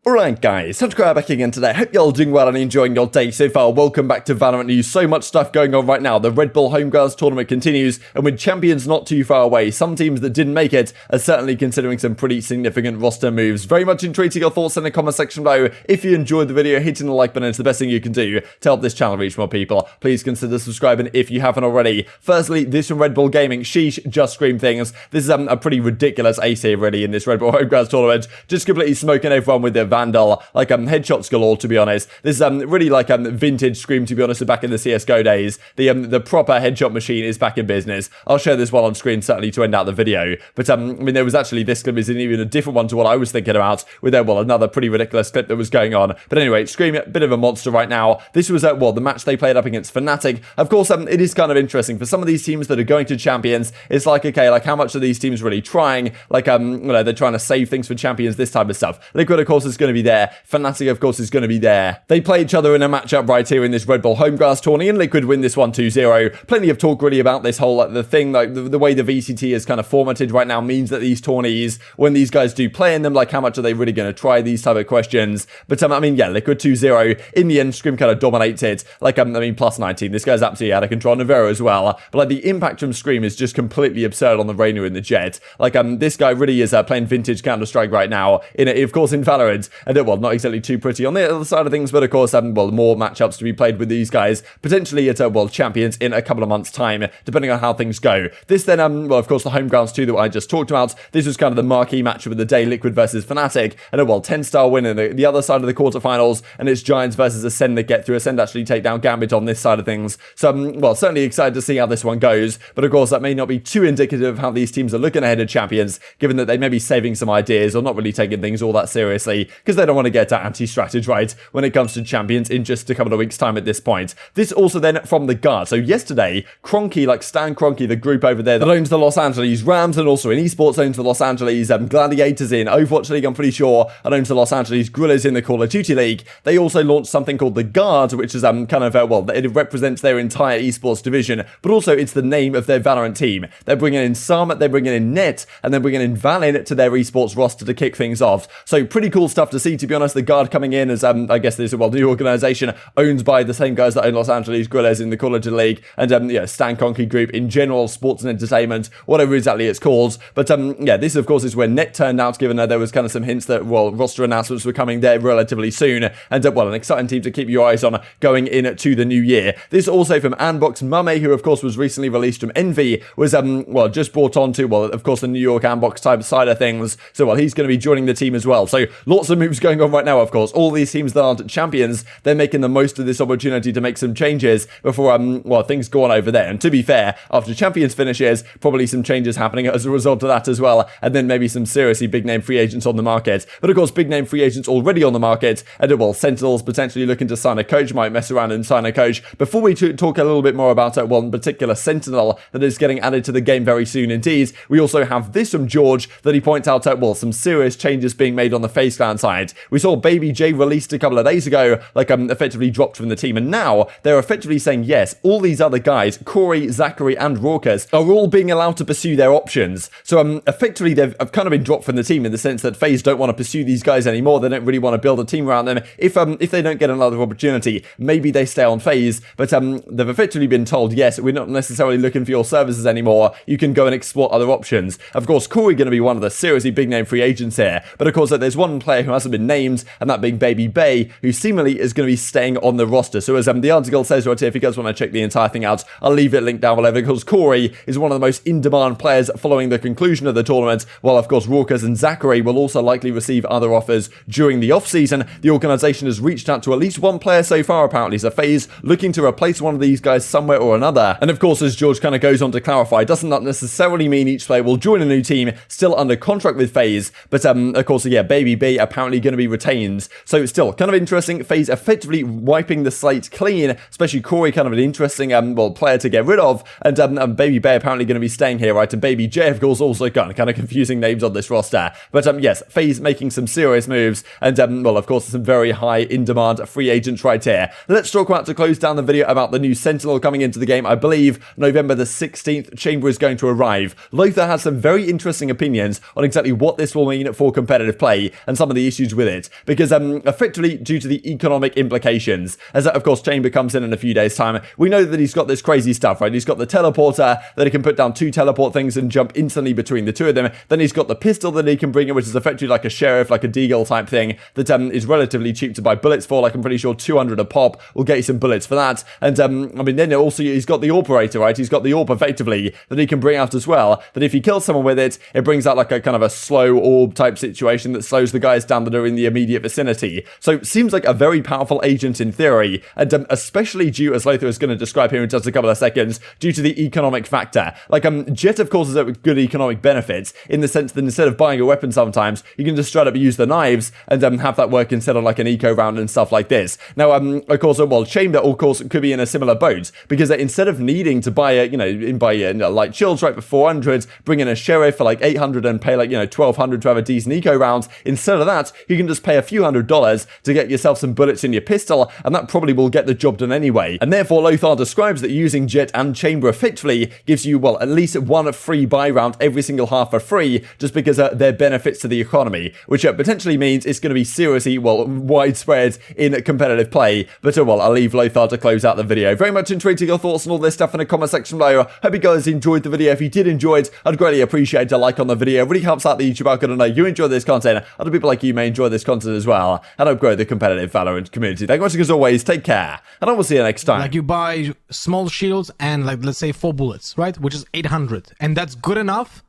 Alright guys, TacticalRab back again today. Hope you're all doing well and enjoying your day so far. Welcome back to Valorant News. So much stuff going on right now. The Red Bull Homegrounds tournament continues, and with champions not too far away, some teams that didn't make it are certainly considering some pretty significant roster moves. Very much intrigued to your thoughts in the comment section below. If you enjoyed the video, hitting the like button is the best thing you can do to help this channel reach more people. Please consider subscribing if you haven't already. Firstly, this from Red Bull Gaming. Sheesh, just scream things. This is a pretty ridiculous ace here really in this Red Bull Homegrounds tournament. Just completely smoking everyone with their Vandal. Like headshots galore, to be honest. This is really like vintage Scream, to be honest, back in the CSGO days. The proper headshot machine is back in business. I'll share this one on screen certainly to end out the video. But I mean, there was actually this clip is even a different one to what I was thinking about with another pretty ridiculous clip that was going on. But anyway, Scream, a bit of a monster right now. This was the match they played up against Fnatic. Of course, it is kind of interesting for some of these teams that are going to champions. It's like, okay, like how much are these teams really trying? Like you know, they're trying to save things for champions, this type of stuff. Liquid, of course, is going to be there. Fnatic, of course, is going to be there. They play each other in a matchup right here in this Red Bull Homegrounds tourney, and Liquid win this one 2-0. Plenty of talk really about this whole the thing, like the way the VCT is kind of formatted right now means that these tourneys, when these guys do play in them, like how much are they really going to try, these type of questions. But I mean, yeah, Liquid 2-0. In the end, Scream kind of dominates it. Like I mean, plus 19. This guy's absolutely out of control. Navarro as well. But like the impact from Scream is just completely absurd on the Reyna and the Jet. Like this guy really is playing vintage Counter-Strike right now. Of course, in Valorant, and not exactly too pretty on the other side of things, but of course, more matchups to be played with these guys, potentially at World Champions in a couple of months' time, depending on how things go. This then, well, of course, the Homegrounds 2 that I just talked about, this was kind of the marquee matchup of the day, Liquid versus Fnatic, and 10-star win in the other side of the quarterfinals, and it's Giants versus Ascend that get through. Ascend actually take down Gambit on this side of things, so well, certainly excited to see how this one goes, but of course, that may not be too indicative of how these teams are looking ahead of champions, given that they may be saving some ideas or not really taking things all that seriously, because they don't want to get to anti-strategy right when it comes to champions in just a couple of weeks' time at this point. This also then from the guard. So yesterday, Cronky, like Stan Cronky, the group over there that owns the Los Angeles Rams and also in esports owns the Los Angeles Gladiators in Overwatch League, I'm pretty sure, and owns the Los Angeles Guerrillas in the Call of Duty League. They also launched something called the Guard, which is kind of, well, it represents their entire esports division, but also it's the name of their Valorant team. They're bringing in Sam, they're bringing in Net, and they're bringing in Valin to their esports roster to kick things off. So pretty cool stuff to see, to be honest. The Guard coming in as, I guess this is, well, the new organization owned by the same guys that own Los Angeles Guerrillas in the Call of Duty League, and, Stan Cronky Group in general, sports and entertainment, whatever exactly it's called. But, yeah, this, of course, is where Net turned out, given that there was kind of some hints that, well, roster announcements were coming there relatively soon, and, well, an exciting team to keep your eyes on going into the new year. This also from Anbox Mame, who, of course, was recently released from Envy, was, well, just brought on to, well, of course, the New York Anbox type side of things. So, well, he's going to be joining the team as well. So, lots of moves going on right now, of course. All these teams that aren't champions, they're making the most of this opportunity to make some changes before, well, things go on over there. And to be fair, after champions finishes, probably some changes happening as a result of that as well, and then maybe some seriously big name free agents on the market. But of course, big name free agents already on the market, and well, Sentinels potentially looking to sign a coach, might mess around and sign a coach. Before we talk a little bit more about one particular Sentinel that is getting added to the game very soon indeed, we also have this from George that he points out, well, some serious changes being made on the FaZe Clan side. We saw Babybay released a couple of days ago, like effectively dropped from the team, and now they're effectively saying yes, all these other guys, Corey, Zachary, and Raucus, are all being allowed to pursue their options. So effectively they've kind of been dropped from the team in the sense that FaZe don't want to pursue these guys anymore. They don't really want to build a team around them. If they don't get another opportunity, maybe they stay on FaZe, but they've effectively been told, yes, we're not necessarily looking for your services anymore. You can go and explore other options. Of course, Corey going to be one of the seriously big name free agents here, but of course there's one player who hasn't been named, and that being Babybay, who seemingly is going to be staying on the roster. So as the article says right here, if you guys want to check the entire thing out, I'll leave it linked down below, because Corey is one of the most in-demand players following the conclusion of the tournament, while of course Raucus and Zachary will also likely receive other offers during the off-season. The organisation has reached out to at least one player so far, apparently, so FaZe looking to replace one of these guys somewhere or another. And of course, as George kind of goes on to clarify, doesn't that necessarily mean each player will join a new team still under contract with FaZe, but of course, yeah, Babybay apparently going to be retained. So it's still kind of interesting. FaZe effectively wiping the slate clean, especially Corey, kind of an interesting well, player to get rid of, and Babybay apparently going to be staying here, right? And Baby-J, of course, also kind of confusing names on this roster. But yes, FaZe making some serious moves, and well, of course, some very high in-demand free agents right here. Let's talk about, to close down the video, about the new Sentinel coming into the game. I believe November the 16th, Chamber is going to arrive. Lothar has some very interesting opinions on exactly what this will mean for competitive play, and some of the issues issues with it, because effectively due to the economic implications, as of course Chamber comes in a few days time, we know that he's got this crazy stuff, right? He's got the teleporter that he can put down 2 teleport things and jump instantly between the 2 of them. Then he's got the pistol that he can bring in, which is effectively like a sheriff, like a deagle type thing that is relatively cheap to buy bullets for. Like I'm pretty sure 200 a pop will get you some bullets for that. And I mean, then also he's got the operator, right? He's got the orb effectively that he can bring out as well, that if he kills someone with it, it brings out like a kind of a slow orb type situation that slows the guys down that are in the immediate vicinity. So it seems like a very powerful agent in theory, and especially due, as Lothar is going to describe here in just a couple of seconds, due to the economic factor. Like Jet of course has a good economic benefits in the sense that instead of buying a weapon sometimes, you can just straight up use the knives and have that work instead of like an eco round and stuff like this. Now of course, well, Chamber of course could be in a similar boat, because instead of needing to buy a light shields right for 400, bring in a sheriff for like 800 and pay like 1200 to have a decent eco round, instead of that you can just pay a few $100s to get yourself some bullets in your pistol, and that probably will get the job done anyway. And therefore Lothar describes that using Jet and Chamber effectively gives you, well, at least 1 free buy round every single half for free, just because they're benefits to the economy, which potentially means it's going to be seriously, well, widespread in competitive play. But well, I'll leave Lothar to close out the video. Very much intrigued to your thoughts on all this stuff in the comment section below. Hope you guys enjoyed the video. If you did enjoy it, I'd greatly appreciate a like on the video. It really helps out the YouTube algorithm to know you enjoy this content. Other people like you may enjoy this content as well, and help grow the competitive Valorant community. Thank you much as always. Take care, and I will see you next time. Like you buy small shields and like let's say 4 bullets, right? Which is 800, and that's good enough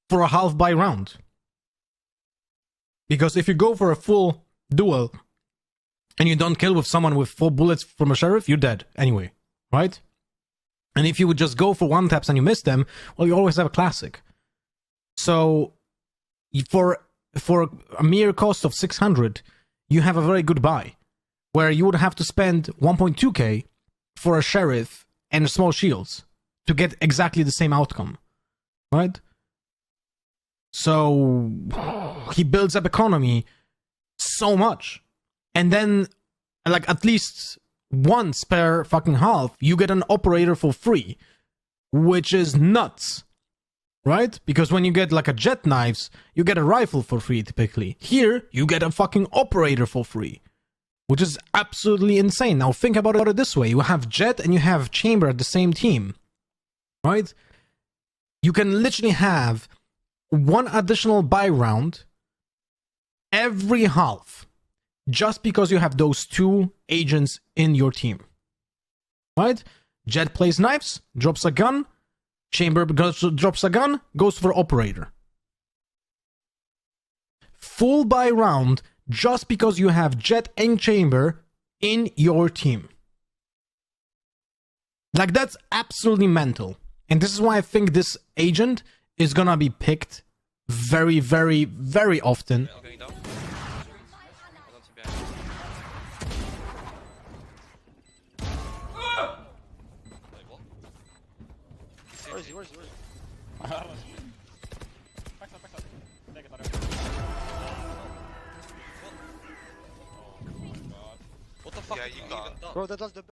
for a half buy round. Because if you go for a full duel and you don't kill with someone with 4 bullets from a sheriff, you're dead anyway, right? And if you would just go for 1 taps and you miss them, well, you always have a classic. So for a mere cost of 600, you have a very good buy, where you would have to spend 1.2k for a sheriff and small shields to get exactly the same outcome, right? So he builds up economy so much, and then like at least once per fucking half you get an operator for free, which is nuts, right? Because when you get like a jet knives, you get a rifle for free typically. Here you get a fucking operator for free, which is absolutely insane. Now think about it this way: you have Jet and you have Chamber at the same team, right? You can literally have 1 additional buy round every half, just because you have those 2 agents in your team, right? Jet plays knives, drops a gun. Chamber drops a gun, goes for operator. Full buy round just because you have Jet and Chamber in your team. Like, that's absolutely mental. And this is why I think this agent is gonna be picked very, very, very often. Where is he? What the fuck? Yeah, you got. Bro, that does the